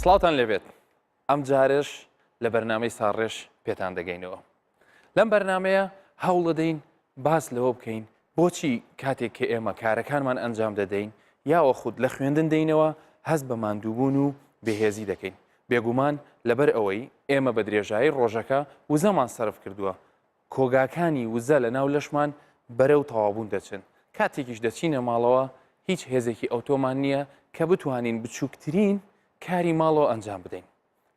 سڵاوتان لێبێت ئەم جارش لە بەرنامەی ساڕێش پێتان دەگەینەوە. لەم بەرنمەیە هەوڵ دەدەین باس لەوە بکەین بۆچی کاتێک کە ئێمە کارەکانمان ئەنجام دەدەین یاوە خود لە خوێندن دەینەوە هەست بە ماندووبوون و بێهێزی دەکەین. بێگومان لەبەر ئەوەی ئێمە بە درێژایی ڕۆژەکە وزەمان سەرف کردووە کۆگاکانی وزە لە ناو لەشمان بەرەو تەوابوون دەچن. کاتێکیش دەچینە ماڵەوە هیچ هێزێکی ئۆتۆمان نییە کە بتوانین بچووکترین کاری ماڵەوە ئەنجام بدەین.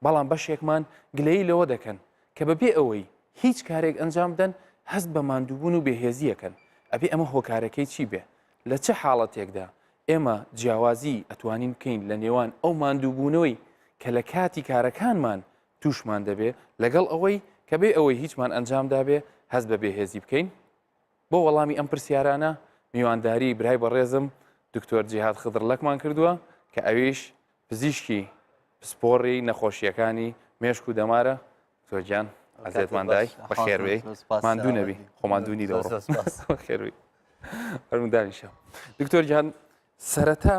بەڵام بەشێکمان گلەیی لەوە دەکەن کە بەبێ ئەوەی هیچ کارێک ئەنجام بدەن هەست بە ماندووبوون و بێهێزیەکەن. ئەبێ ئەمە هۆکارەکەی چی بێ؟ لە چه حاڵەتێکدا ئێمە جیاوازی ئەتوانین بکەین لە نێوان ئەو ماندووبوونەوەی کە لە کاتی کارەکانمان تووشمان دەبێ لەگەڵ ئەوەی کە بێ ئەوەی هیچمان ئەنجامدا بێ هەست بە بێهێزی بکەین؟ بۆ وەڵامی ئەم پرسیارانە میوانداری برای بەڕێزم دکتۆر جیهاد خضرلەکمان کردووە کە ئەویش پزیشکی پسپۆڕی نەخۆشیەکانی مێشک و دەمارە. زۆرجان ئازێتماندای بەخێربێ ماندوو نەبی خۆماندوونی دەوڕ خێروی هەرمودانیشە. دکتۆر جان سەرەتا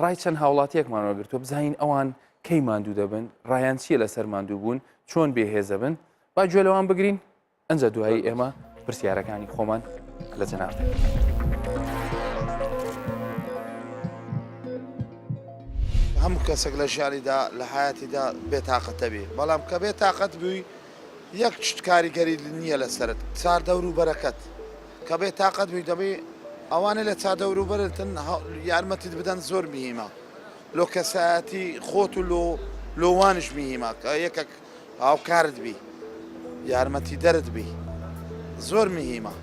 ڕای چەند هاوڵاتیەکمانەوە گرتووە بزانین ئەوان کەی ماندوو دەبن ڕایان چیە لەسەر ماندوو بوون چۆن بێهێزە بن با گوێ لەوان بگرین ئەنجە دوایی ئێمە پرسیارەکانی خۆمان لە جەناب هەموو کەسێک لە ژیانیدا لە حیاتیدا بێتاقەتە بێ بەڵام کە بێتاقەت بووی یەک کاریگەری نییە لەسەرت چاردەور و بەرەکەت کە بێتاقەت بووی دەبێ ئەوانە لە چاردەور و بەرتن یارمەتیت بدەن زۆر میهمە لۆ کەسایەتی خۆت و لۆوانش میهمە کە یەکێک هاوکارت بی یارمەتی دەرت بی زۆر میهمە.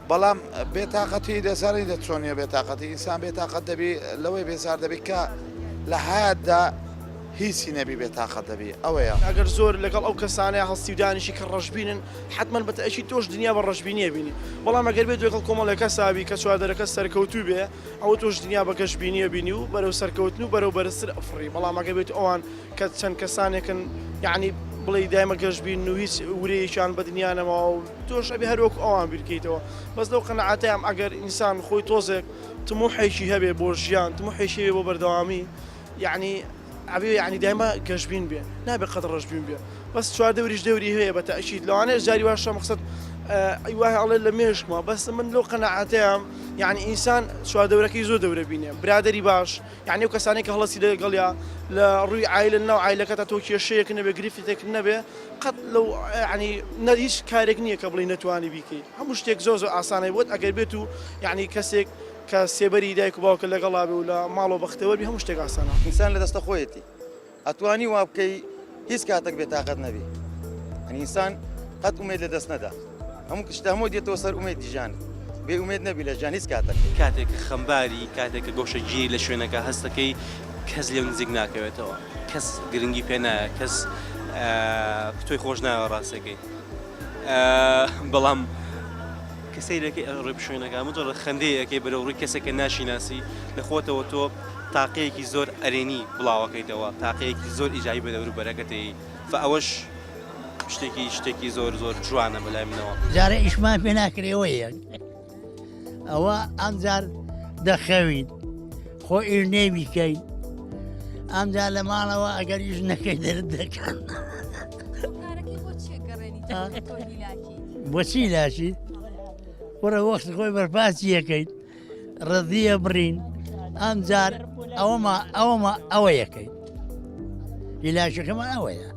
بەڵام بێتاقەتی دەزاری دە چۆنیە بێتاقەتی ئینسان بێتاقەت دەبی لەوەی بێزار دەبی کە لە حیاتدا هیچی نەبی بێتاقەت دەبی ئەوەیە. ئەگەر زۆر لەگەڵ ئەو کەسانەیە هەستی و دانیشی کە ڕەشبینن حتمما بەتەشی تۆش دنیا بە ڕەشبینیە بینی. بەڵام ئەگەر بێت لەگەڵ کۆمەڵێکە ساوی کە چوادەرەکە سەرکەوتوو بێ ئەوە تۆش دنیا بە گەشتبینیە بینی و بەرەو سەرکەوتن و بەرەو بەرزتر ئەفڕی. بەڵام ئەگەر بێت ئەوان کە چەند کەسانێکن یعنی بڵێ دایمە گەشتبین و هیچ ورەیەکیان بە دنیانەوە و تۆش ئەبێ هەروەک ئەوان بیرکەیتەوە. بەس لەو قەنەعاتەیەم ئەگەر ئینسان خۆی تۆزێک تموحێکی هەبێ بۆ ژیان تموحێکی هەبێ بۆ بەردەوامی یعنی ئەبێ یعنی دایمە گەشتبین بێ نابێ قەت ڕەشبین بێ. بەس چواردەوریش دەوری هەیە بە تەئکید لەوانەیە جاری واشە مەقسەد وای هەڵێ لە مێشکمە بەس من لەو قەنەعاتەیەم یعنی ئینسان چواردەورەکەی زۆر دەورە بینێ برادری باش یعنی ئەو کەسانێک کە هەڵەسی لەگەڵیا لە ڕووی عایلە ناو عایلەکەتە تۆ کێشەیەک نەبێ گریفتێک نەبێ قەت لەو ینی هیچ کارێک نییە کە بڵێ نەتوانی بیکەی هەموو شتێک زۆر زۆر ئاسانەی بۆت ئەگەر بێت و یعنی کەسێک کە سێبەری دایک و باوکە لەگەڵا بێ و لە ماڵەوە بەختەوەربی هەموو شتێک ئاسانە. ئینسان لە دەستە خۆیەتی ئەتوانی وا بکەی هیچ کاتێک بێتاقەت نەبی ئینسان قەت ئومێد لە دەست نەدا هەموو کشتە هەموو دێتەوە سەر ئومێدی ژیان بێ ئومێد نەبی لە ژیان هیچ کاتێک خەمباری کاتێککە گۆشە گیر لە شوێنەکە هەستەکەی کەس لێو نزیک ناکەوێتەوە کەس گرنگی پێ نایە کەس تۆی خۆش ناوە ڕاستەکەی بەڵام کەسەیەکەی ڕێ شوێنەکە متۆڕە خەندەیەکەی بەرەو ڕووی کەسێکە ناشیناسی لەخۆتەوە تۆ تاقەیەکی زۆر ئەرێنی بڵاوەکەیتەوە تاقەیەکی زۆر ئیجایی بە دەوروبەرەکەتی ئەوەش شتێکی زۆر زۆر جوانە بەلای منەوە. جارە ئیشمان پێ ناکرێەوەیە ئەوە ئەمجار دەخەوین خۆ ئیر نێبیکەین ئەمجار لە ماڵەوە ئەگەر ئیش نەکەی دەرت دەکەن بۆچی لاشی وەرە وەخت خۆی بەرپاسی یەکەیت ڕەدیە بڕین ئەمجار ئەوە یەکەیت هیلاشەکەمان ئەوەیە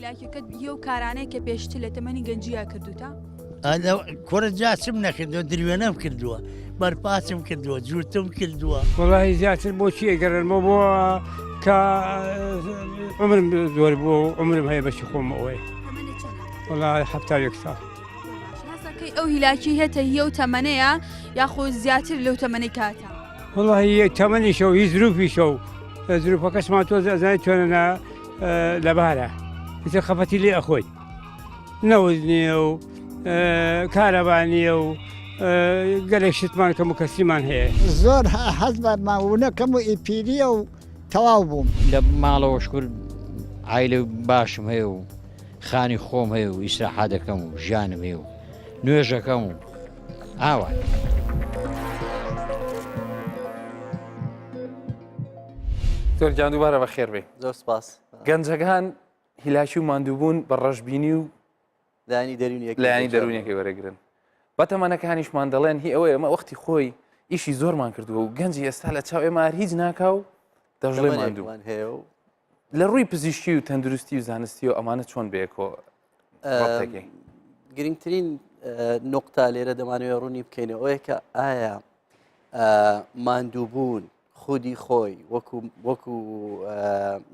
هیلاکەکەت یە و کارانەیە کە پێشتر لە تەمەنی گەنجیا کردوتە؟ کۆرە جاچم نەکردووە دروێنەم کردووە بەرپاسم کردووە جوورتم کردووە. وەڵاهی زیاتر بۆچی ئەگەڕێنمە بۆ کە عمرم زۆر بووە و عمرم هەیە بەشی خۆمەوەی وەڵاهی 71 ساڵ. شناسەکەی ئەو هیلاکی هێتە هیە و تەمەنەیە یاخۆ زیاتر لەو تەمەنەی کاتە؟ وەڵاهی تەمەنیشە و هیچ زروفیشە و زروفەکەشمان تۆ ئەزانێت چۆنە لەبارە هیچ خەفەتی لێ ئەخۆی نەوز نییە و کارەبان نییە و گەلێک شتمان کەم و کەسیمان هەیە زۆر حەز بە ماوونەکەم و ئیپیریە و تەواو بووم لە ماڵەوە شکر عایلە باشم هەیە و خانی خۆم هەیە و ئیسراحا دەکەم و ژیانم هەیە و نوێژەکەم و ئاوان. دکتۆر گیان دووبارە بە خێر بێ. زۆر سپاس. گەنجەکان هیلاکی و ماندووبوون بە ڕەشببینی و لایانی دەرونیەکەی وەرەگرن. بەتەمەنەکانیشمان دەڵێن هی ئەوەیە ئەمە وەختی خۆی ئیشی زۆرمان کردووە و گەنجی ئێستا لە چاو ئێمە هیچ ناکا و دەژڵێ ماندوو. هەیە و لە ڕووی پزیشکی و تەندروستی و زانستی و ئەمانە چۆن بێکۆ گرنگترین نقطە لێرە دەمانوێت ڕوونی بکەینەوە ئەوەیە کە ئایا ماندووبوون خودی خۆی وەکو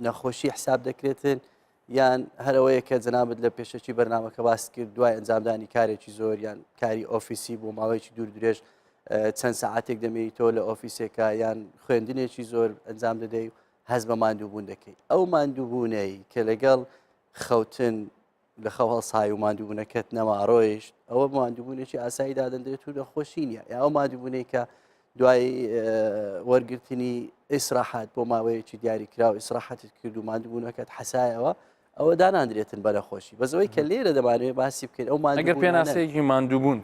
نەخۆشی حساب دەکرێتن یان هەرەوەیە کە جەنابەت لە پێشەکی بەرنامەکە باس کرد دوای ئەنجامدانی کارێکی زۆر یان کاری ئۆفیسی بۆ ماوەیەکی دوور درێژ چەند سەعاتێک دەمێتەوە لە ئۆفیسێکە یان خوێندنێکی زۆر ئەنجام دەدەی و هەز بە ماندووبوون دەکەی. ئەو ماندووبوونەی کە لەگەڵ خەوتن لە خەو هەڵسای و ماندووبوونەکەت نەماڕۆیشت ئەوە ماندووبوونێکی ئاسایی دادەندرێت و نەخۆشی نییە یا ئەو ماندووبوونەی کە دوای وەرگرتنی ئیسراحات بۆ ماوەیەکی دیاریکرا و ئیسراحەتت کرد و ماندووبوونەکەت حەسایەوە ئەوە داناندرێتن بە نەخۆشی بەزەوەی کە لێرە دەمانوێت باسی بکەین ئەو ئەگەر پێناسەیەکی ماندووبوون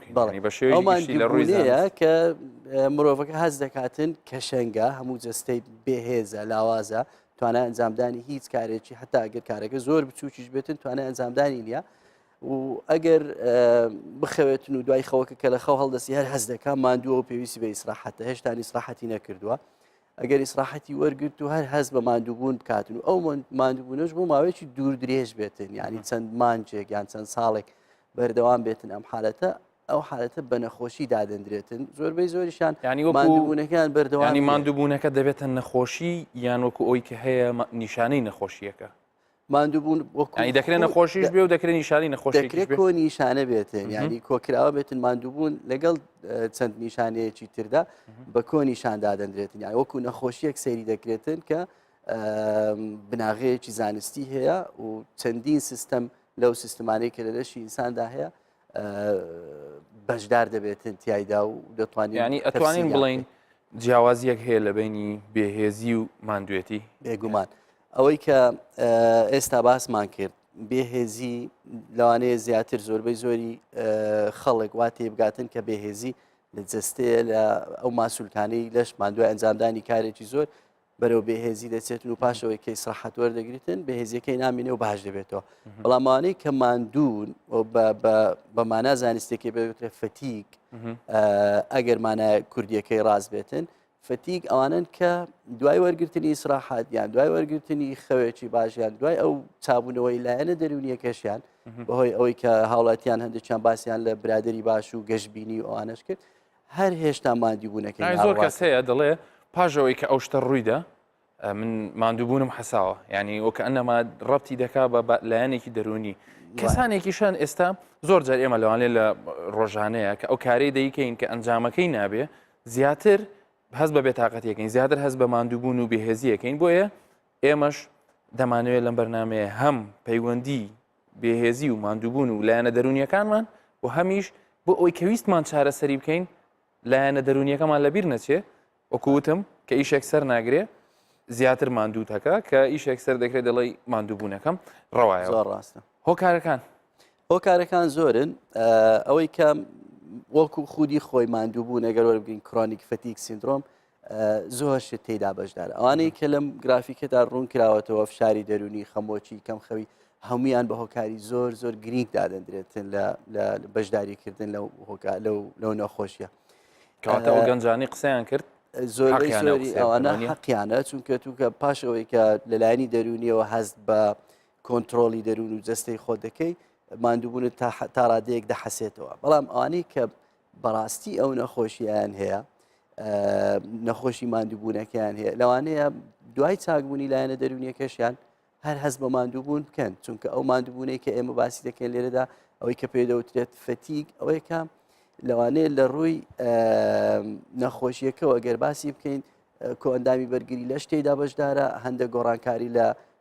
بە شێوەیە کە مرۆڤەکە هەز دەکاتن کە شەنگە هەموو جەستەی بێهێزە لاوازە توانای ئەنجامدانی هیچ کارێکی حتا ئەگەر کارەکە زۆر بچووکیش بێتن توانای ئەنجامدانی نییە و ئەگەر بخەوێتن و دوای خەوەکە کە لە خەو هەڵدەستی هەر هەز دەکا ماندووە و پێویستی بە ئیسراحەتە هێشتا ئیسراحەتی نەکردووە ئەگەر ئیسراحەتی وەرگرت و هەر هەز بە ماندووبوون بکاتن و ئەو ماندووبوونەش بۆ ماوەیەکی دوور درێژ بێتن ینی چەند مانجێک یان چەند ساڵێک بەردەوام بێتن ئەم حالەتە ئەو حالەتە بە نەخۆشی دادەندرێتن زۆربەی زۆریشان ماندووبوونەکان بەردەوام ینی ماندووبوونەکە دەبێتە نەخۆشی یان وەکو ئەوی کە هەیە نیشانەی نەخۆشیەکە ماندووبوون دەکرێت نەخۆشیش بێ و دەکرێت نیشانی نەخۆشی دەکرێت کۆ نیشانە بێتن ینی کۆکراوە بێتن ماندووبوون لەگەڵ چەند نیشانەیەکی تردا بە کۆ نیشان دادەندرێتن یان وەکو نەخۆشیەک سەیری دەکرێتن کە بناغەیەکی زانستی هەیە و چەندین سیستەم لەو سیستمانەی کە لە لەشی ئینساندا هەیە بەشدار دەبێتن تایدا و دەتوانین ینی ئەتوانین بڵین جیاوازیەک هەیە لە بینی بێهێزی و ماندوێتی بێگومان ئەوەی کە ئێستا باسمان کرد بێهێزی لەوانەیە زیاتر زۆربەی زۆری خەڵک وا تێبگاتن کە بێهێزی لە جستەیە لە ئەو ماسوولکانەی لەش ماندوای ئەنجامدانی کارێکی زۆر بەرەو بێهێزی دەچێتن و پاشەوەی کە ئیسراحەت وەردەگریتن بەهێزیەکەی نامینێ و باش دەبێتەوە بەڵامانەی کە ماندوون بە مانا زانستێکی بێترێت فەتیک ئەگەر مانای کوردیەکەی ڕاست بێتن فەتیک ئەوانن کە دوای وەرگرتنی ئیسراحەت یان دوای وەرگرتنی خەوێکی باشیان دوای ئەو چابوونەوەی لایەنە دەرونیەکەشیان بەهۆی ئەوەی کە هاوڵاتیان هەندێکیان باسییان لە برادری باش و گەشتبینی و ئەوانش کرد هەر هێشتا ماندووبوونەکەی زۆر کەس هەیە دەڵێ پاژەوەی کە ئەو شتە ڕوویدا من ماندووبوونم حەساوە ینی وەکە ئەنەما ڕەبتی دەکا بە لایەنێکی دەرونی کەسانێکیشان ئێستا زۆر جار ئێمە لەوانێ لە ڕۆژانەیە کە ئەو کارەی دەیکەین کە ئەنجامەکەی نابێ زیاتر هەز بە بێتاقەتیەکەین زیاتر هەز بە ماندووبوون و بێهێزیەکەین بۆیە ئێمەش دەمانوێت لەم بەرنمەیە هەم پەیوەندی بێهێزی و ماندووبوون و لایەنە دەرونیەکانمان و هەمیش بۆ ئەوی کەویستمان چارەسەری بکەین لایەنە دەرونیەکەمان لەبیر نەچێ وەکووتم کە ئیشێک سەر ناگرێ زیاتر ماندووتەکە کە ئیشێک سەر دەکرێت دەڵی ماندووبوونەکەم ڕەوایە زۆر ڕاستە هۆکارەکان زۆرن ئەوەی کە وەکو خودی خۆی ماندووبوون ئەگەر وەربگرین کرۆنیک فەتیک سیندرۆم زۆر شت تێیدا بەشدارە ئەوانەی کە لەم گرافیکەدا ڕوون کراوەتەوە فشاری دەرونی خەمۆکی کەم خەوی هەمویان بە هۆکاری زۆر زۆر گرنگ دادەندرێتن لە بەشداریکردن لەو نەخۆشیە کەواتە ئەو گەنجانی قسەیان کرد زۆربەی زۆری ئەوانە حەقیانە چونکە توکە پاشەوەی کە لەلایەنی دەرونیەوە هەست بە کۆنتترۆلی دەرون و جستەی خۆ دەکەی ماندووبوون تا ڕادەیەک دەحەسێتەوە بەڵام ئەوانەی کە بەڕاستی ئەو نەخۆشییان هەیە نەخۆشی ماندووبوونەکەیان هەیە لەوانەیە دوای چاکبوونی لایەنە دەرونیەکەشیان هەر هەست بە ماندووبوون بکەن چونکە ئەو ماندووبوونەی کە ئێمە باسی دەکەن لێرەدا ئەوەی کە پێدەوترێت فەتیک ئەوەی کە لەوانەیە لە ڕووی نەخۆشیەکەەوە گەر باسی بکەین کۆ ئەندامی بەرگری لە شتێدا بەشدارە هەندێک گۆڕانکاری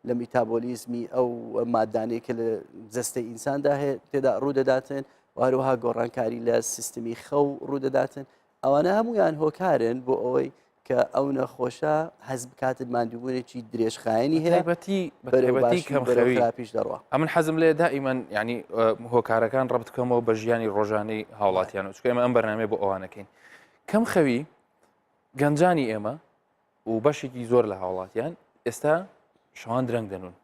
لە میتابۆلیزمی ئەو مادانەیە کە لە جەستەی ئینساندا هەیە تێدا ڕوودەداتن واروها گۆڕانکاری لە سیستمی خەو ڕوودەداتن ئەوانە هەمویان هۆکارن بۆ ئەوەی کە ئەو نەخۆشە هەز بکاتت ماندووبوونێکی درێژخایەنی هەیە بەتیپیش دەڕوە ئەمن حەزم لێ دائیمەن ینی هۆکارەکان ڕەبت بکەمەوە بە ژیانی ڕۆژانەی هاوڵاتیان و چکە ئێمە ئەم بەرنامێ بۆ ئەوانەکەین کەم خەوی گەنجانی ئێمە و بەشێکی زۆر لە هاوڵاتیان ئێستا شەوان درەنگ دەنون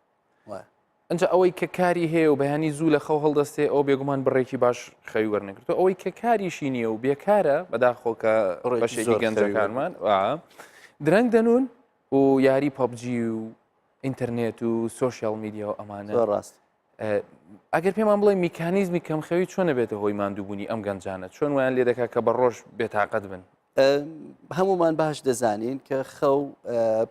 وایە. ئەنج ئەوەی کە کاری هەیە و بەیانی زوو لە خەو هەڵدەستێ ئەو بێگومان بڕێکی باش خەوی وەرنەگرێتەوە ئەوەی کە کاریشی نییە و بێکارە بەداخۆکە بەشێکی گەنجەکانمان درەنگ دەنون و یاری پەبجی و ئینتەرنێت و سۆشیال میدیا و ئەمانە ڕاست ئەگەر پێمان بڵێ میکانیزمی کەم خەوی چۆنە بێتە هۆی ماندووبوونی ئەم گەنجانە چۆن ویان لێ دەکات کە بە ڕۆژ بێتاقەت بن هەمومان باش دەزانین کە خەو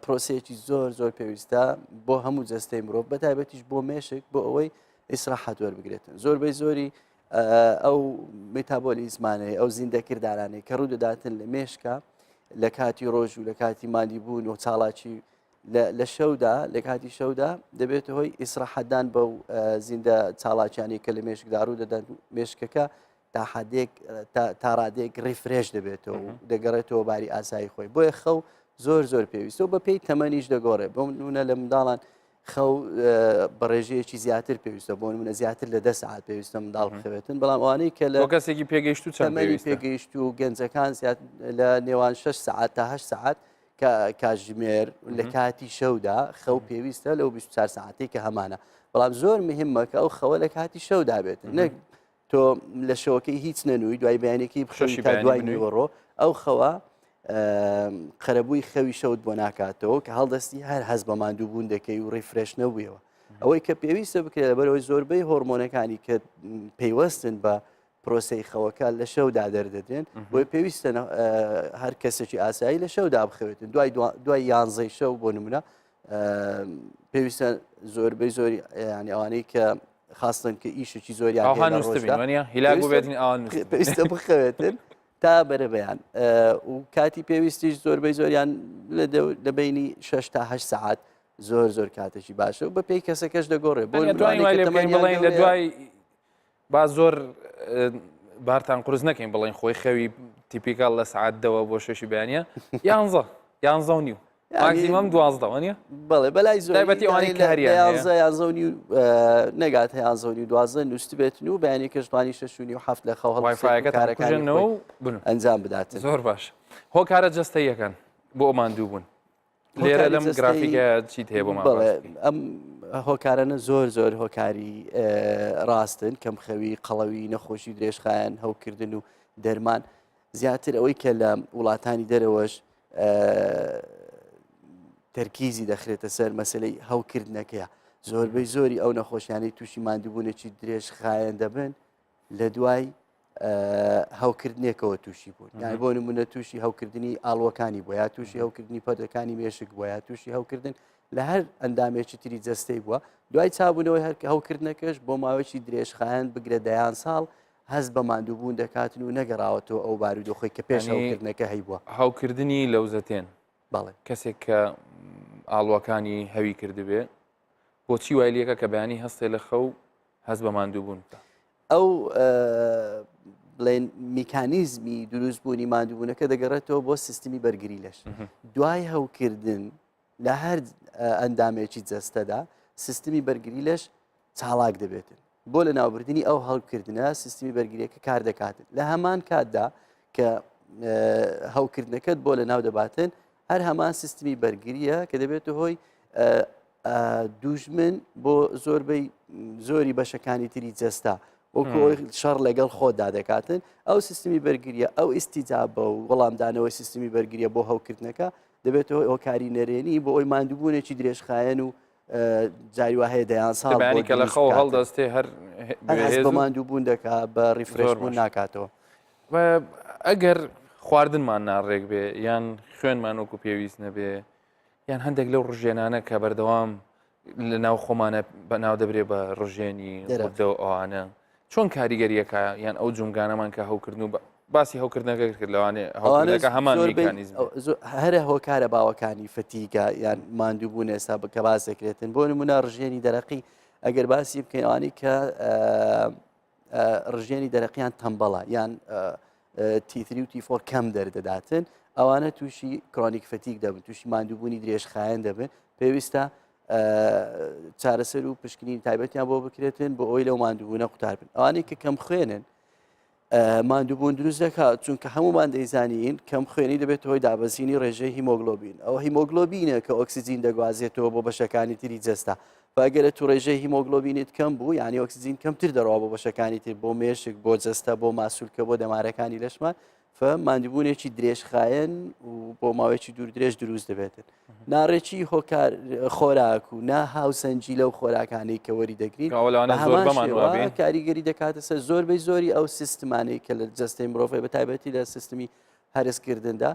پرۆسەیەکی زۆر زۆر پێویستە بۆ هەموو جەستەی مرۆڤ بەتایبەتیش بۆ مێشک بۆ ئەوەی ئیسراحەت وەربگرێتن زۆربەی زۆری ئەو مێتابۆلیزمانەیە ئەو زیندەکردارانەی کە ڕوو دەداتن لە مێشکە لە کاتی ڕۆژ و لە کاتی ماندی بوون و چاڵاکی لە شەودا لە کاتی شەودا دەبێت هۆی ئیسراحەتدان بەو زیندە چاڵاکیانی کە لە مێشکدا ڕوو دەدات مێشکەکە تا حدێک تا ڕادێک ڕیفرێش دەبێتەوە و دەگەڕێتەوە باری ئاسایی خۆی بۆیە خەو زۆر زۆر پێویستە و بە پێی تەمەنیش دەگۆڕێ بۆ نمونە لە منداڵان خەو بە ڕێژەیەکی زیاتر پێویستە بۆ نمونە زیاتر لە 10 ساعت پێویستە منداڵ بخەوێتن بەڵام ئەوانەی کە لە کەسێکی پێگەیشت و تەمەنی پێگەیشت و گەنجەکان لە نێوان 6 ساعت تا 8 ساعت کاتژمێر لە کاتی شەودا خەو پێویستە لەو 24 ساعتی کە هەمانە بەڵام زۆر مهمە کە ئەو خەوە لە کاتی شەودا بێتن نەک تۆ لە شەوەکەی هیچ نەنووی دوای بەیانێکی بخەشی تا دوای نیوەڕۆ ئەو خەوە قەرەبووی خەوی شەوت بۆ ناکاتەوە کە هەڵدەستی هەر هەز بە ماندووبوون دەکەی و ڕیفرێش نەبوویەوە ئەوەی کە پێویستە بکرێت لەبەرەوەی زۆربەی هۆرمۆنەکانی کە پەیوەستن بە پرۆسەی خەوەکە لە شەودا دەردەدرێن بۆی پێویستە هەر کەسێکی ئاسایی لە شەودا بخەوێتن دوای 11 شەو بۆ نمونە پێویستە زۆربەی زۆری ینی ئەوانەی کە خاستن کە ئیشێکی زۆریان پێویستە بخەوێتن تا بەرەبەیان و کاتی پێویستیش زۆربەی زۆریان لە بینی 6 تا 8 ساعت زۆر زۆر کاتێکی باشە و بە پێی کەسەکەش دەگۆڕێ بۆ بڵێن لە دوای با زۆر بارتان قرس نەکەین بڵێن خۆی خەوی تیپیکال لە سعاتدەوە بۆ شەشی بەیانە 11 و نیو ماکسیمەم 12 وانە بەڵێ بەلای زۆربەتی ئەوانەی کاریان 11 نەگات 11 نووسی بێتن و بەیانی کەشتوانی 6 و 7 لە خەو هەڵکارەکانەوە ئەنجام بدات زۆر باش هۆکارە جەستەیەکان بۆ ئەماندوو بوون لێرە لەم گرافیکە چیت هەیە بۆ ئەم هۆکارانە زۆر زۆر هۆکاری ڕاستن کەم خەوی قەڵەوی نەخۆشی درێژخایەن هەوکردن و دەرمان زیاتر ئەوەی کە لە وڵاتانی دەرەوەش تەرکیزی دەخرێتە سەر مەسلەی هەوکردنەکەیە زۆربەی زۆری ئەو نەخۆشیانەی تووشی ماندووبوونێکی درێژخایەن دەبن لە دوای هەوکردنێکەوە تووشی بوون یان بۆ نمونە تووشی هەوکردنی ئاڵوەکانی بووە یا تووشی هەوکردنی پەردەکانی مێشک بووە یا تووشی هەوکردن لە هەر ئەندامێکی تری جەستەی بووە دوای چابوونەوەی هەر هەوکردنەکەش بۆ ماوەی درێژخایەن بگرە دەیان ساڵ هەز بە ماندووبوون دەکاتن و نەگەڕاوەتەوە ئەو بارودۆخۆی کە پێش هەوکردنەکە هەیبووە هەوکردنی لەوزەتێن بەڵێ کەسێک کە ئاڵوەکانی هەوی کردبێ بۆچی وای لێکە کە بەیانی هەستێ لە خەو هەز بە ماندووبوون ئەو بڵێن میکانیزمی دروستبوونی ماندووبوونەکە دەگەڕێتەوە بۆ سیستمی بەرگری لەش دوای هەوکردن لە هەر ئەندامێکی جەستەدا سیستمی بەرگری لەش چاڵاک دەبێتن بۆ لە ناوبردننی ئەو هەڵکردنە سیستمی بەرگریەکە کار دەکاتن لە هەمان کاتدا کە هەوکردنەکەت بۆ لە ناو دەباتن هەر هەمان سیستمی بەرگریە کە دەبێتە هۆی دوژمن بۆ زۆری بەشەکانی تری جەستا وەکۆی شەڕ لەگەڵ خۆدا دەکاتن ئەو سیستمی بەرگریە ئەو ئیسیجابە و وەڵامدانەوەی سیستمی بەرگریە بۆ هەوکردنەکە دەبێتەوە ئۆکاری نەرێنی بۆ ئەوی ماندووبوونێکی درێژخایەن و جاریوا هەیە دەیان ساڵ کە لە خەو هەڵدەستێ هەر بە ماندووبوون دەکات بە ڕیفرێشبوون ناکاتەوە ئەگەر خواردنمان ناڕێک بێ یان خوێنمان وەکو پێویست نەبێ یان هەندێک لەو ڕژێنانە کە بەردەوام لە ناو خۆمانە بەناو دەبرێ بە ڕژێنی ئەوانە چۆن کاریگەریەکە یان ئەو جومگانەمان کە هەوکردن و باسی هەوکردنەکە کرد لەوانێ هەوکردنەکە هەمان میکانیزم هەرە هۆکارە باوەکانی فەتیگە یان ماندووبوون ئێستا کە باس دەکرێتن بۆ نمونە ڕژێنی دەرەقی ئەگەر باسی بکەین ئەوانەی کە ڕژێنی دەرەقیان تەمبەڵە یان تیتری و تیفۆر کەم دەردەداتن ئەوانە تووشی کرۆنیک فەتیگ دەبن تووشی ماندووبوونی درێژخایەن دەبن پێویستە چارەسەر و پشکنی تایبەتیان بۆ بکرێتن بۆ ئەوی لەو ماندووبوونە قوتار بن ئەوانەی کە کەم خوێنن ماندووبوون دروست دەکات چونکە هەمومان دەیزانین کەم خوێنی دەبێت هۆی دابەزینی ڕێژەی هیمۆگلۆبین ئەو هیمۆگلۆبینە کە ئۆکسسیجین دەگوازێتەوە بۆ بەشەکانی تری جەستا ئەگەرە تو ڕێژەی هیمۆگلۆبینیت کەم بوو یعنی ئۆکسسیجین کەمتر دەڕەوە بۆ بەشەکانی تر بۆ مێشک بۆ جەستە بۆ ماسوولکە بۆ دەمارەکانی لەشمان ماندووبوونێکی درێژخایەن و بۆ ماوەیەکی دوور درێژ دروست دەبێتن ناڕێکی هۆکار خۆراک و نا هاوسەنجی لەو خۆراکانەی کە وەری دەگرین کاریگەری دەکاتە سەر زۆربەی زۆری ئەو سیستمانەی کە لە جەستەی مرۆڤی بە تایبەتی لە سیستمی هەرسکردندا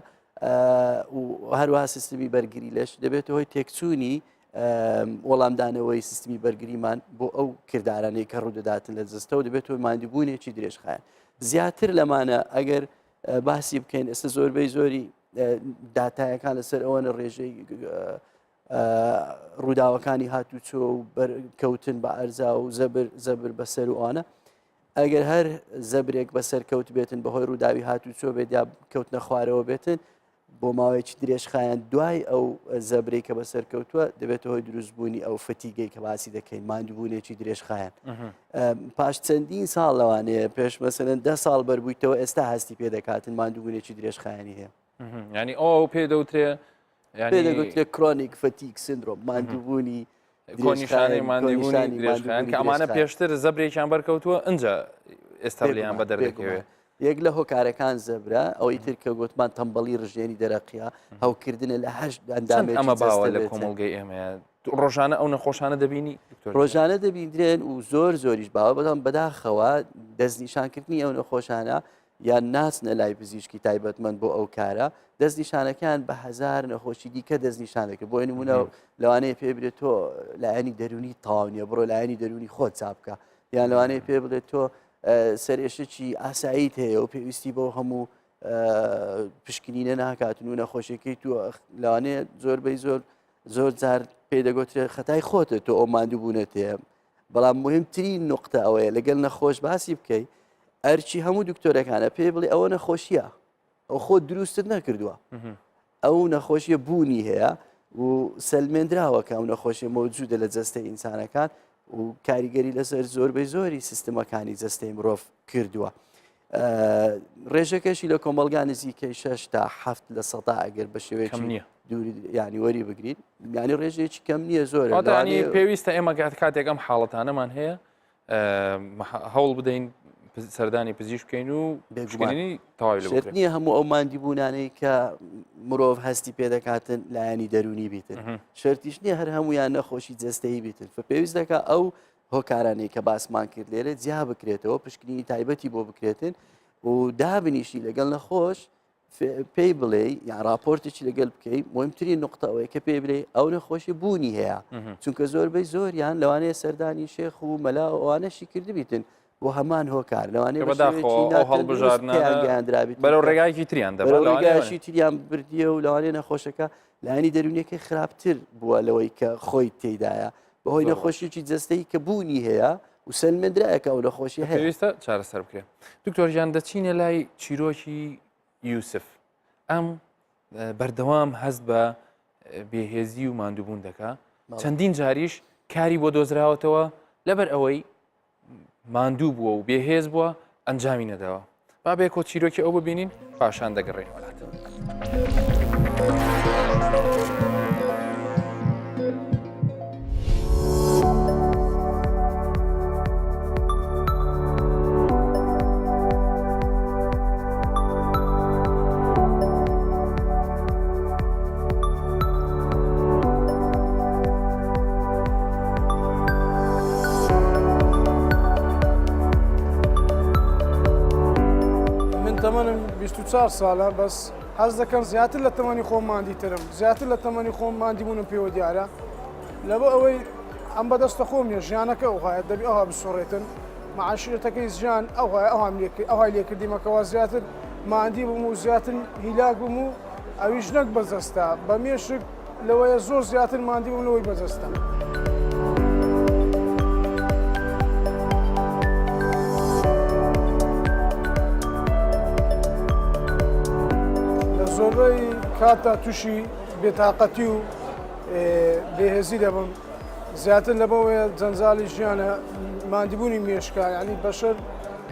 و هەروەها سیستمی بەرگری لەش دەبێت هۆی تێکچوونی وەڵامدانەوەی سیستمی بەرگریمان بۆ ئەو کردارانەی کە ڕوودەداتن لە جەستە و دەبێت هۆی ماندووبوونێکی درێژخایەن زیاتر لەمانە ئەگەر باسی بکەین ئێستا زۆربەی زۆری داتایەکان لەسەر ئەوەنە ڕێژەی ڕووداوەکانی هاتوچۆ و کەوتن بە ئەرزا و زەبر بەسەر و ئەوانە ئەگەر هەر زەبرێک بەسەر کەوت بێتن بەهۆی ڕووداوی هاتوچۆ بێت یا کەوتنە خوارەوە بێتن بۆ ماوەیەکی درێژخایەن دوای ئەو زەبرەی کە بەسەر کەوتووە دەبێتەوە هۆی دروستبوونی ئەو فتیگەی کە باسی دەکەین ماندووبوونێکی درێژخایەن پاش چەندین ساڵ لەوانەیە پێش مەسەرەن 10 ساڵ بەربوویتەوە ئێستا هەستی پێ دەکاتن ماندووبوونێکی درێژخایەنی هەیە ینی ئەو پێ دەوترێ پێ دەگوترێ کرۆنیک فتیک سندرۆم ماندووبوونی کۆنیشانی ماندووبوونی درێژخایەن کە ئەمانە پێشتر زەبرێکیان بەرکەوتووە ئەنجا ئێستا لیان بە دەردەکەوێت یەک لە هۆکارەکان زەبرا ئەوەی تر کە گوتمان تەمبەڵی ڕژێنی دەرەقیا هەوکردنە لە هەشت ئەندامێک ئەمە باوە لە کۆمەڵگەی ئێمەیە ڕۆژانە ئەو نەخۆشانە دەبینی ڕۆژانە دەبیندرێن و زۆر زۆریش باوە بەڵام بەداخەوە دەستنیشانکردنی ئەو نەخۆشانە یان ناچنە لای پزیشکی تایبەتمەند بۆ ئەو کارە دەستنیشانەکان بە هەزار نەخۆشی دیکە دەستنیشان دەکرد بۆ نمونە لەوانەیە پێ بێت تۆ لایەنی دەرونی تاونیە بڕۆ لایەنی دەرونی خۆت چاپکە یان لەوانەیە پێ بڵێت تۆ سەرێشکی ئاساییت هەیە و پێویستی بۆ هەموو پشکنینە ناکاتن و نەخۆشیەکەی تو لەوانەیە زۆربەی زۆر جار پێدەگوترێ خەتای خۆتە تۆ ئەو ماندووبوونەت هەیە بەڵام مهمترین نقطە ئەوەیە لەگەڵ نەخۆش باسی بکەیت ئەرچی هەموو دکتۆرەکانە پێ بڵێ ئەوە نەخۆشیە ئەو خۆت دروستت نەکردووە ئەو نەخۆشیە بوونی هەیە و سەلمێنراوە کە ئەو نەخۆشیە مەوجودە لە جەستەی ئینسانەکان و کاریگەری لەسەر زۆربەی زۆری سیستمەکانی جەستەی مرۆڤ کردووە ڕێژەکەشی لە کۆمەلگا نزیکەی 6 تا 7 لە سەدا ئەگەر بە شێوەیەکی دووری ینی وەری بگرین ینی ڕێژەیەکی کەم نییە زۆر پێویستە ئێمە کاتێک ئەم حاڵەتانەمان هەیە هەوڵ بدەین سەردانی پزیشک بکەین و بێگومانی تەواوی شێت نییە هەموو ئەو ماندیبوونانەی کە مرۆڤ هەستی پێ دەکاتن لایەنی دەرونی بیتن شەرتیش نییە هەر هەمویان نەخۆشی جەستەیی بیتن پێویست دەکات ئەو هۆکارانەی کە باسمان کرد لێرە جیا بکرێتەوە پشکنینی تایبەتی بۆ بکرێتن و دابنیشی لەگەڵ نەخۆش پێی بڵێ یان راپۆرتێکی لەگەڵ بکەیت مهمترین نقطە ئەوەیە کە پێی بڵێ ئەو نەخۆشی بوونی هەیە چونکە زۆربەی زۆریان لەوانەیە سەردانی شێخ و مەلا ئەوانەشی کردبیتن بۆ هەمان هۆکار لەوانەیە بەرەو ڕێگایکی تریان ڕێگایشی تریان بردیە و لەوانەیە نەخۆشەکە لایەنی دەرونیەکەی خراپتر بووە لەوەی کە خۆی تێدایە بەهۆی نەخۆشیی جەستەی کە بوونی هەیە و سەلمێنرایەکە ئەو نەخۆشی هەیە پێویستە چارەسەر بکرێت دکتۆرژیان دەچینە لای چیرۆکی یوسف ئەم بەردەوام هەست بە بێهێزی و ماندووبوون دەکا چەندین جاریش کاری بۆ دۆزراوەتەوە لەبەر ئەوەی ماندوو بووە و بێهێز بووە ئەنجامی نەداوە با بێکۆ چیرۆکی ئەو ببینین پاشان دەگەڕێن وڵاتەوە. تەمەنم 24 ساڵە بەس حەز دەکەم زیاتر لە تەمەنی خۆم ماندیترم زیاتر لە تەمەنی خۆم ماندیبوونم پێوە دیارە لەبە ئەوەی ئەم بەدەستە خۆم نیە ژیانەکە ئەوهایە دەبی ئەوها بسۆڕێتن معاشرەتەکەی ژیان ئەوهای لێکردیمەکەەوە زیاتر ماندی بووم و زیاتر هیلاک بووم و ئەویش نەک بەجەستە بە مێشک لەوەیە زۆر زیاتر ماندی بووم لەوەی بەجەستە. زۆربەی کاتە تووشی بێتاقەتی و بێهێزی دەبم زیاتر لەبەوەیە جەنجالی ژیانە ماندیبوونی مێشکە ینی بەشەر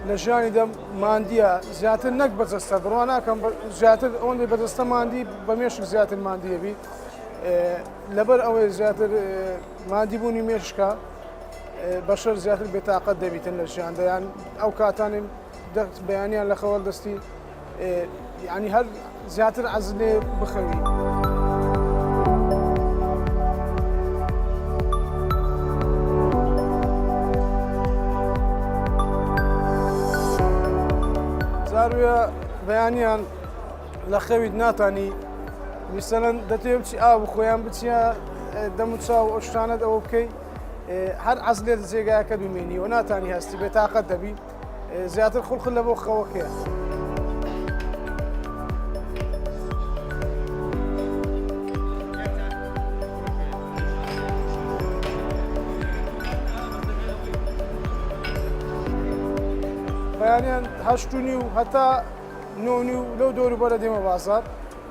لە ژیانیدا ماندیە زیاتر نەک بەجەستە بڕوا ناکەم زیاتر ئەوەندەی بەدەستە ماندی بە مێشک زیاتر ماندیەبی لەبەر ئەوەی زیاتر مادیبوونی مێشکە بەشەر زیاتر بێتاقەت دەبیتن لە ژیاندەیان ئەو کاتانی بەیانیان لە خەوەڵ دەستی یعنی هەر زیاتر عەز لێ بخەوی. زارویە بەیانیان لە خەویت ناتانی میسەلەن دەتوێ بچی ئاو خۆیان بچیە دەم و چاو ئەو شتانت ئەوە بکەی هەر عەز لێ جێگایەکە دومێنی و ناتانی هەستی بێتاقەت دەبی زیاتر خوڵخ لە بۆ خەوەکەیە. بەیانیان هەشتونی و هەتا نۆنی و لەو دەوروبەرە دێمە بازار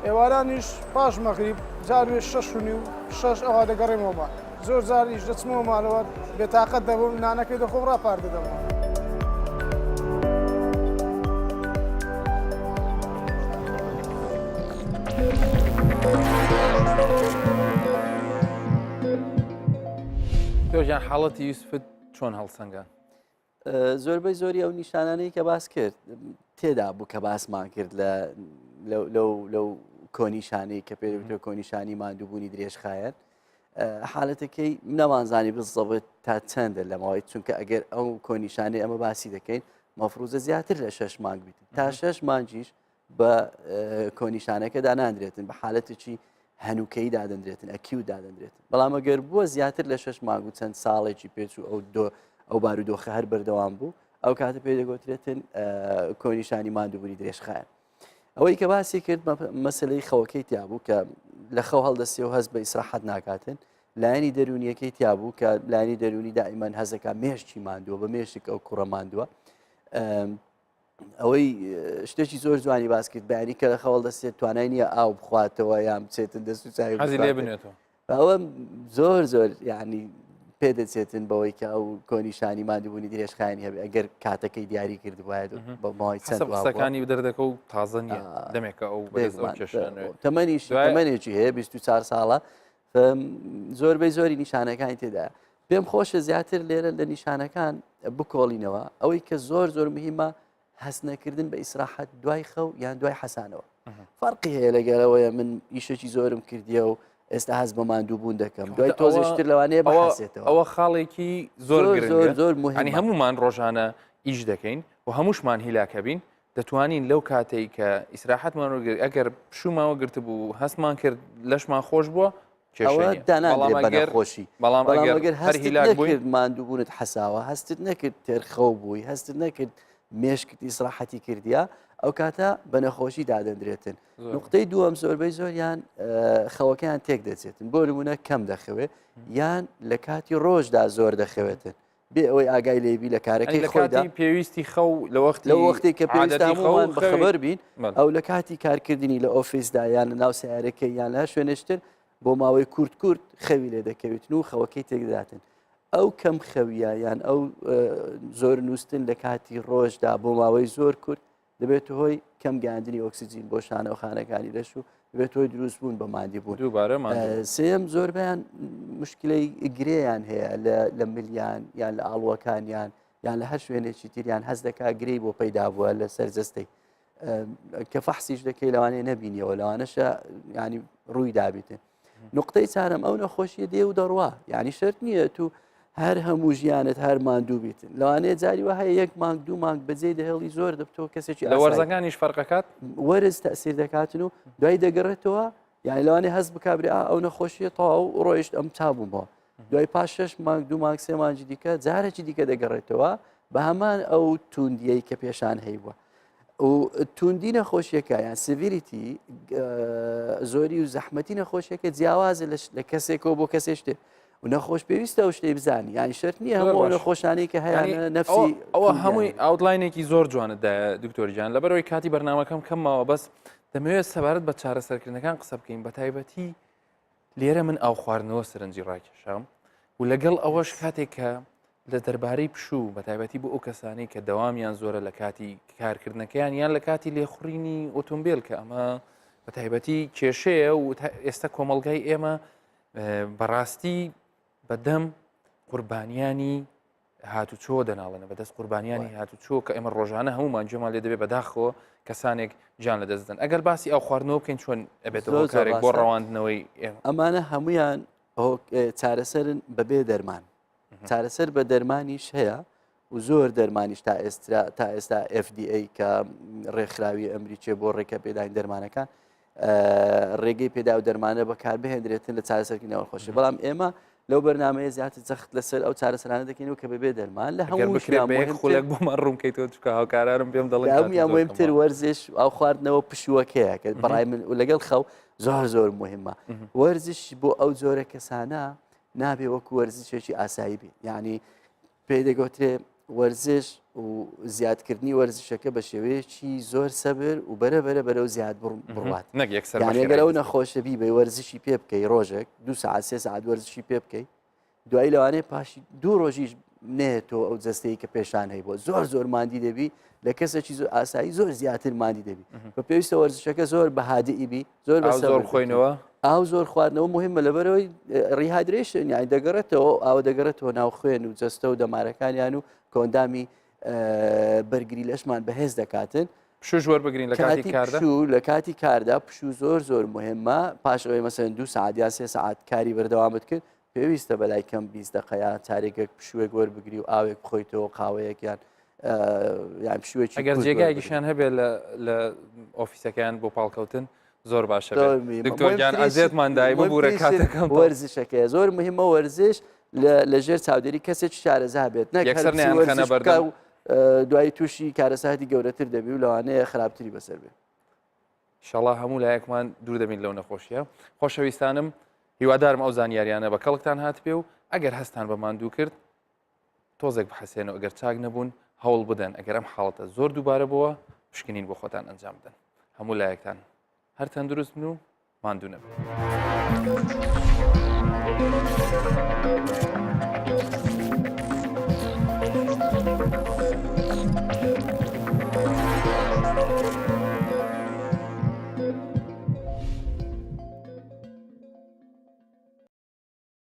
ئێوارانیش پاش مەغریب جاروێ شەشونی و شەش ئەوە دەگەڕێمەوە ماڵ زۆر جاریش دەچمەوە ماڵەوە بێتاقەت دەبم نانەکەی دەخۆم ڕاپار دەدەمەوە. تۆژیان حاڵەتی یوسفت چۆن هەڵسەنگە؟ زۆربەی زۆری ئەو نیشانانەی کە باس کرد تێدا بوو کە باسمان کرد لەو کۆنیشانەی کە پێدەوترێت کۆنیشانی ماندووبوونی درێژخایەن حالەتەکەی نەمانزانی بزەبێت تا چەندە لەماوەی چونکە ئەگەر ئەو کۆنیشانەی ئەمە باسی دەکەین مەفروزە زیاتر لە 6 مانگ بیت تا 6 مانجیش بە کۆنیشانەکەدا ناندرێتن بە حالەتێکی هەنووکەی دادەندرێتن ئەکیو دادەندرێتن بەڵام ئەگەر بووە زیاتر لە 6 مانگ و چەند ساڵێکی پێچ و ئەو بارودۆخە هەر بەردەوام بوو ئەو کاتە پێ دەگوترێتن کۆنیشانی ماندووبوونی درێژخایەن. ئەوەی کە باسی کرد مەسلەی خەوەکەی تیابوو کە لە خەو هەڵدەستی و هەست بە ئیسراحەت ناکاتن لایەنی دەرونیەکەی تیابوو کە لایەنی دەرونی دائیمان هەزەکە مێشتی ماندووە بە مێشک ئەو کوڕە ماندووە ئەوەی شتێکی زۆر جوانی باس کرد بەیانی کە لە خەوڵ دەستێت توانای نییە ئاو بخواتەوە یان بچێتن دەست و چاوی حەزی لێ بنێتەوە ئەوە زۆر یعنی پێدەچێتن بەوەی کە ئەو کۆنیشانی مادوبوونی درێژخایەنی هەبێ ئەگەر کاتەکەی دیاری کردبایە بە ماوەی چەند قسەکانی دەردەکە و تازە نیە دەمێکە ئەو تەمەنیشی هەیە 24 ساڵە زۆربەی زۆری نیشانەکانی تێدایە پێم خۆشە زیاتر لێرە لە نیشانەکان بکۆڵینەوە ئەوەی کە زۆر مهمە هەست نەکردن بە ئیسراحەت دوای خەو یان دوای حەسانەوە فەرقی هەیە لەگەرەوەیە من ئیشێکی زۆرم کردیە و ئێستا هەز بە ماندووبوون دەکەم دوای تۆزیشتر لەوانەیە بەحەسێتەوە ئەوە خاڵێکی زۆر مهمی هەمومان ڕۆژانە ئیش دەکەین و هەمووشمان هیلاکە بین دەتوانین لەو کاتێک کە ئیسراحەتمان ئەگەر پشوماوە گرت بوو هەستمان کرد لەشمان خۆش بووە خۆشی بەڵام ئەگەر هەست ماندووبوونت حەساوە هەستت نەکرد تێرخەو بووی هەستت نەکرد مێشکت ئیسراحەتی کردیا ئەو کاتە بە نەخۆشی دادەندرێتن نقطەی دووەم زۆربەی زۆریان خەوەکەیان تێک دەچێتن بۆ نمونە کەم دەخەوێت یان لە کاتی ڕۆژدا زۆر دەخەوێتن بێ ئەوەی ئاگای لێبی لە کارەکەی خۆیدا پێویستی خەو لە وەختی کە پێویستە هەمووان بەخەبەر بین ئەو لە کاتی کارکردنی لە ئۆفیسدا یان لە ناو سیارەکەی یان لە شوێنشتر بۆ ماوەی کورت خەوی لێ دەکەوێتن و خەوەکەی تێکداتن ئەو کەم خەویە یان ئەو زۆر نووسن لە کاتی ڕۆژدا بۆ ماوەی زۆر کورت دەبێت هۆی کەم گەاندنی ئۆکسسیجین بۆ شانەوەخانەکانی لەش و دەبێت هۆی دروست بوون بە مادی بوون سێم زۆربیان مشکلەی گرێیان هەیە لە ملیان یان لە ئاڵوەکانیان یان لە هەر شوێنێکی تریان هەز دەکا گرەی بۆ پەیدا بووە لە سەرجەستەی کە فەحسیش دەکەی لەوانەیە نەبینیەوە لەوانەشە ینی ڕووی دابێتن نقطەی چارەم ئەو نەخۆشیە دێ و دەڕوا یعنی شەرت نییە تو هەر هەموو ژیانت هەر ماندوو بیتن لەوانەیە جاری وە هەیە 1 مانگ 2 مانگ بەجێ دەهێڵی زۆر دەبتەوە کەسێکی لە وەرزەکانیش فەرقەکات وەرز تەسیر دەکاتن و دوای دەگەڕێتەوە یعنی لەوانەیە هەست بکبرێ ئەو نەخۆشیە تەواو و ڕۆیشت ئەم چابوومەوە دوای پاش 6 مانگ 2 مانگ 3 مانجی دیکە جارێکی دیکە دەگەڕێتەوە بە هەمان ئەو توندیەی کە پێشان هەیوە و توندی نەخۆشیەکە یان سڤیریتی زۆری و زەحمەتی نەخۆشیەکە جیاوازە لە کەسێکەوە بۆ کەسێشتێ و نەخۆش پێویستە و شتێ بزانی ینی شەرت نییە هەموو نەخۆشانەی کە هەیە نەفسی ئەوە هەمووی ئاوتلاینێکی زۆر جوانتدا دکتۆریجان لەبەرەوەی کاتی بەرنامەکەم کەمماوە بەس دەمەوێت سەبارەت بە چارەسەرکردنەکان قسە بکەین بە تایبەتی لێرە من ئاو خواردنەوە سەرنجی ڕاکێشام و لەگەڵ ئەوەش کاتێک کە لە دەربارەی پشوو بە تایبەتی بۆ ئەو کەسانی کە دەوامیان زۆرە لە کاتی کارکردنەکەیان یان لە کاتی لێخڕینی ئۆتۆمبیل کە ئەمە بە تایبەتی کێشەیە و ئێستا کۆمەلگای ئێمە بەڕاستی بەدەم قوربانیانی هاتوچۆ دەناڵێنە بەدەست قوربانیانی هاتوچۆ کە ئێمە ڕۆژانە هەمومان جێمان لێ دەبێت بەداخەوە کەسانێک جان لە دەستدەن ئەگەر باسی ئەو خواردنەوە بکەین چۆن ئەبێتەوە کارێک بۆ ڕەواندنەوەی ئێمە ئەمانە هەمویان چارەسەرن بەبێ دەرمان چارەسەر بە دەرمانیش هەیە و زۆر دەرمانیش تا ئێستا FDA کە ڕێکخراوی ئەمریکیە بۆ ڕێکە پێداین دەرمانەکان ڕێگەی پێدا و دەرمانە بەکار بهێنرێتن لە چارەسەرکردنەوە خۆشی بەڵام ئێمە لەو بەرنمەیە زیاتر جەخت لەسەر ئەو چارەسەرانە دەکەینەوە کە بەبێ دەرمان لە هەموو خولێک بۆمان ڕوونکەیتەوە چکە هاوکارانم پێم دەڵێن مهمتر وەرزش ئەو خواردنەوە پشووەکەیە کە بەڕای من و لەگەڵ خەو زۆر مهمە وەرزش بۆ ئەو جۆرە کەسانە نابێ وەکو وەرزشێکی ئاسایی بێ یعنی پێی دەگوترێ وەرزش و زیادکردنی وەرزشەکە بە شێوەیەکی زۆر سەبر و بەرەبەرەو زیاد بڕوات یانێگەر ئەو نەخۆشەبی بە وەرزشی پێ بکەی ڕۆژێک 2 ساعت 3 ساعت وەرزشی پێ بکەی دوایی لەوانەیە پاشی 2 ڕۆژیش نێتەوە ئەو جەستەی کە پێشان هەی بۆ زۆر ماندی دەبی لە کەسێکی زۆر ئاسایی زۆر زیاتر ماندی دەبی بە پێویستە وەرزشەکە زۆر بەهادئی بی زۆر زۆر خۆینەوە ئاو زۆر خواردنەوە مهمە لەبەرەوەی ڕیهایدرێشن یانی دەگەڕێتەوە ئاوە دەگەڕێتەوە ناو خوێن و جەستە و دەمارەکانیان و کۆندامی بەرگری لەشمان بەهێز دەکاتن پشوش وەربگرین لە کاتی کاردا لە کاتی کاردا پشوو زۆر مهمە پاشەوەی مەسەن 2 ساعت یا 3 ساعت کاری بەردەوامت کرد پێویستە بەلای کەم 20 دقەیە چارێکێک پشوێک وەربگری و ئاوێک بخۆیتەوە قاوەیەکیان یان پشوێکی ئەگەر جێگایکیشان هەبێت لە ئۆفیسەکان بۆ پاڵکەوتن زۆر باشە دکتۆرگیان ئازێتماندای ببوورە کاتەکەم وەرزشەکەی زۆر مهمە وەرزش لەژێر چاودێری کەسێکی شارەزا بێت نەک دوای تووشی کارەساتی گەورەتر دەبی و لەوانەیە خراپتری بەسەر بێت شەڵا هەموو لایەکمان دوور دەبین لەو نەخۆشیە خۆشەویستانم هیوادارم ئەو زانیاریانە بە کەڵکتان هاتبێ و ئەگەر هەستان بەمان دوو کرد تۆزێک بحەسێنەوە ئەگەر چاک نەبوون هەوڵ بدەن ئەگەر ئەم حاڵەتە زۆر دووبارە بووە پشکنین بۆ خۆتان ئەنجام بدەن هەموو لایەکتان هەر تەندروست بن و ماندوو نەبن.